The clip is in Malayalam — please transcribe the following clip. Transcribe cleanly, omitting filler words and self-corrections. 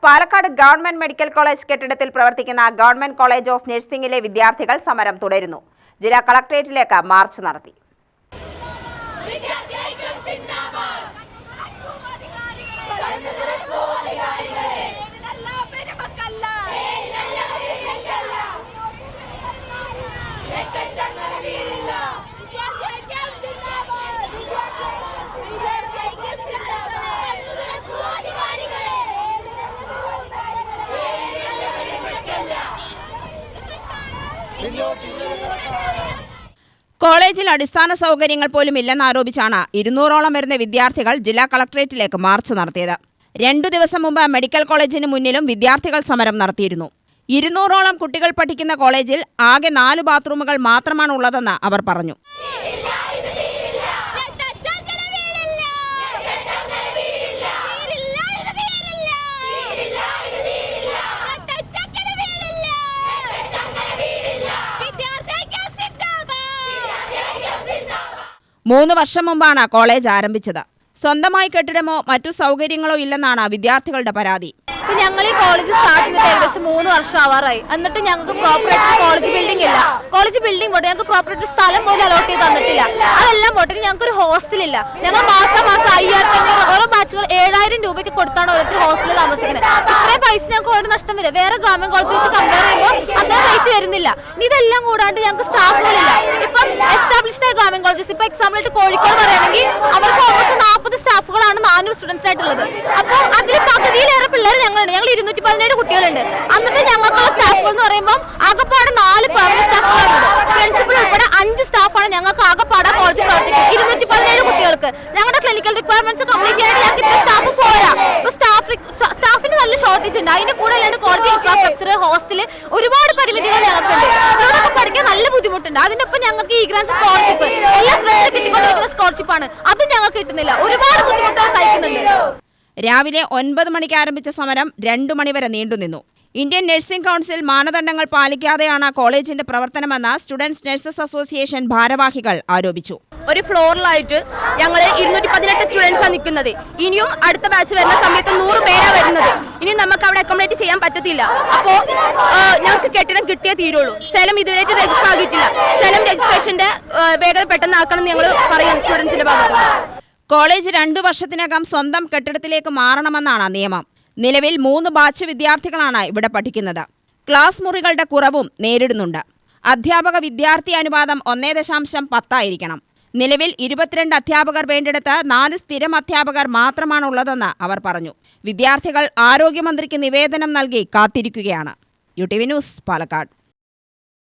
പാലക്കാട് ഗവൺമെന്റ് മെഡിക്കൽ കോളേജ് കെട്ടിടത്തിൽ പ്രവർത്തിക്കുന്ന ഗവൺമെന്റ് കോളേജ് ഓഫ് നഴ്സിംഗിലെ വിദ്യാർത്ഥികൾ സമരം തുടരുന്നു. ജില്ലാ കളക്ടറേറ്റിലേക്ക് മാർച്ച് നടത്തി. കോളേജിൽ അടിസ്ഥാന സൗകര്യങ്ങൾ പോലും ഇല്ലെന്നാരോപിച്ചാണ് 200ഓളം വരുന്ന വിദ്യാർത്ഥികൾ ജില്ലാ കളക്ടറേറ്റിലേക്ക് മാർച്ച് നടത്തിയത്. 2 ദിവസം മുമ്പ് മെഡിക്കൽ കോളേജിന് മുന്നിലും വിദ്യാർത്ഥികൾ സമരം നടത്തിയിരുന്നു. 200ഓളം കുട്ടികൾ പഠിക്കുന്ന കോളേജിൽ ആകെ 4 ബാത്റൂമുകൾ മാത്രമാണ് ഉള്ളതെന്ന് അവർ പറഞ്ഞു. മൂന്ന് വർഷം മുമ്പാണ് കോളേജ് ആരംഭിച്ചത്. സ്വന്തമായി കെട്ടിടമോ മറ്റു സൗകര്യങ്ങളോ ഇല്ലെന്നാണ് വിദ്യാർത്ഥികളുടെ പരാതി. ഞങ്ങൾ ഈ കോളേജ് സ്റ്റാർട്ട് ചെയ്തിട്ട് ഏകദേശം 3 വർഷം ആവാറായി. എന്നിട്ട് ഞങ്ങൾക്ക് പ്രോപ്പറായിട്ട് കോളേജ് ബിൽഡിംഗ് ഇല്ല. കോളേജ് ബിൽഡിംഗ് പോട്ടെ, ഞങ്ങൾക്ക് പ്രോപ്പറായിട്ട് സ്ഥലം പോലും അലോട്ട് ചെയ്ത് തന്നിട്ടില്ല. അതെല്ലാം പോട്ടെ, ഞങ്ങൾക്ക് ഒരു ഹോസ്റ്റലില്ല. ഞങ്ങൾ മാസം 5500 ഓരോ ബാച്ചുകൾ 7000 രൂപയ്ക്ക് കൊടുത്താണ് ഓരോരുത്തർ ഹോസ്റ്റലിൽ താമസിക്കുന്നത്. ഇത്രയും പൈസ ഞങ്ങൾക്ക് ഒരു നഷ്ടം വരില്ല. വേറെ ഗവൺമെന്റ് കോളേജ് വെച്ച് കമ്പയർ ചെയ്യുമ്പോൾ അത്ര റേറ്റ് വരുന്നില്ല. ഇതെല്ലാം കൂടാണ്ട് ഞങ്ങൾക്ക് സ്റ്റാഫുകളില്ല. ഇപ്പം എസ്റ്റാബ്ലിഷ്ഡ് ആയ ഗവൺമെന്റ് കോളേജസ് ഇപ്പൊ എക്സാമ്പിളായിട്ട് കോഴിക്കോട് പറയുകയാണെങ്കിൽ അവർക്ക് ഓൾമോസ്റ്റ് 40 സ്റ്റാഫുകളാണ് 400 സ്റ്റുഡൻസ് ആയിട്ടുള്ളത്. അപ്പോൾ അതിൽ പകുതിയിലേറെ പിള്ളേർ ഞങ്ങൾ 217 കുട്ടികളുണ്ട്. എന്നിട്ട് ഞങ്ങൾക്കുള്ള സ്റ്റാഫുകൾ എന്ന് പറയുമ്പോൾ ആകെപ്പാട് 4 പെർമനന്റ് സ്റ്റാഫുകളുണ്ട്. പ്രിൻസിപ്പൽ ഉൾപ്പെടെ 5 സ്റ്റാഫാണ് ഞങ്ങൾക്ക് ആകെപ്പാട് കോളേജിൽ പ്രവർത്തിക്കുന്നത്. 217 കുട്ടികൾക്ക് ഞങ്ങളുടെ ക്ലിനിക്കൽ റിക്വയർമെന്റ്സ് കംപ്ലീറ്റ് ചെയ്യാൻ ഞങ്ങൾക്ക് ഇത്ര സ്റ്റാഫ് പോരാ. സ്റ്റാഫിന് നല്ല ഷോർട്ടേജ് ഉണ്ട്. അതിന്റെ കൂടെ അല്ലാണ്ട് കോളേജ് ഇൻഫ്രാസ്ട്രക്ചർ, ഹോസ്റ്റല്, ഒരുപാട് പരിമിതികൾ ഞങ്ങൾക്കുണ്ട്. ഇതോടൊപ്പം പഠിക്കാൻ നല്ല ബുദ്ധിമുട്ടുണ്ട്. അതിനൊപ്പം ഞങ്ങൾക്ക് ഈ ഗ്രാൻഡ് സ്കോളർഷിപ്പ് എല്ലാ സ്റ്റുഡൻസിനും കിട്ടിക്കൊണ്ടിരിക്കുന്ന സ്കോളർഷിപ്പാണ്. അതും ഞങ്ങൾക്ക് കിട്ടുന്നില്ല. ഒരുപാട് ബുദ്ധിമുട്ടുകൾ സഹിക്കുന്നുണ്ട്. രാവിലെ 9 മണിക്ക് ആരംഭിച്ച സമരം 2 മണിവരെ നീണ്ടുനിന്നു. ഇന്ത്യൻ നഴ്സിംഗ് കൗൺസിൽ മാനദണ്ഡങ്ങൾ പാലിക്കാതെയാണ് കോളേജിന്റെ പ്രവർത്തനമെന്ന് സ്റ്റുഡൻസ് നഴ്സസ് അസോസിയേഷൻ ഭാരവാഹികൾ ആരോപിച്ചു. ഒരു ഫ്ലോറിലായിട്ട് ഞങ്ങൾ 218 സ്റ്റുഡൻസാണ് നിൽക്കുന്നത്. ഇനിയും അടുത്ത ബാച്ച് വരുന്ന സമയത്ത് 100 പേരാണ് വരുന്നത്. ഇനി നമുക്ക് അവിടെ അക്കോമഡേറ്റ് ചെയ്യാൻ പറ്റത്തില്ല. അപ്പോൾ ഞങ്ങൾക്ക് കെട്ടിടം കിട്ടിയേ തീരുള്ളൂ. സ്ഥലം ഇതുവരെ രജിസ്റ്റർ ആക്കിയിട്ടില്ല. സ്ഥലം രജിസ്ട്രേഷന്റെ വേഗത പെട്ടെന്ന് ആക്കണം എന്ന് ഞങ്ങൾ പറയുന്നു സ്റ്റുഡൻസിന്റെ ഭാഗത്ത്. കോളേജ് 2 വർഷത്തിനകം സ്വന്തം കെട്ടിടത്തിലേക്ക് മാറണമെന്നാണ് നിയമം. നിലവിൽ 3 ബാച്ച് വിദ്യാർത്ഥികളാണ് ഇവിടെ പഠിക്കുന്നത്. ക്ലാസ് മുറികളുടെ കുറവും നേരിടുന്നുണ്ട്. അധ്യാപക വിദ്യാർത്ഥി അനുപാതം 1.10 ആയിരിക്കണം. നിലവിൽ 22 അധ്യാപകർ വേണ്ടിടത്ത് 4 സ്ഥിരം അധ്യാപകർ മാത്രമാണുള്ളതെന്ന് അവർ പറഞ്ഞു. വിദ്യാർത്ഥികൾ ആരോഗ്യമന്ത്രിക്ക് നിവേദനം നൽകി കാത്തിരിക്കുകയാണ്. UTV news, Palakkad.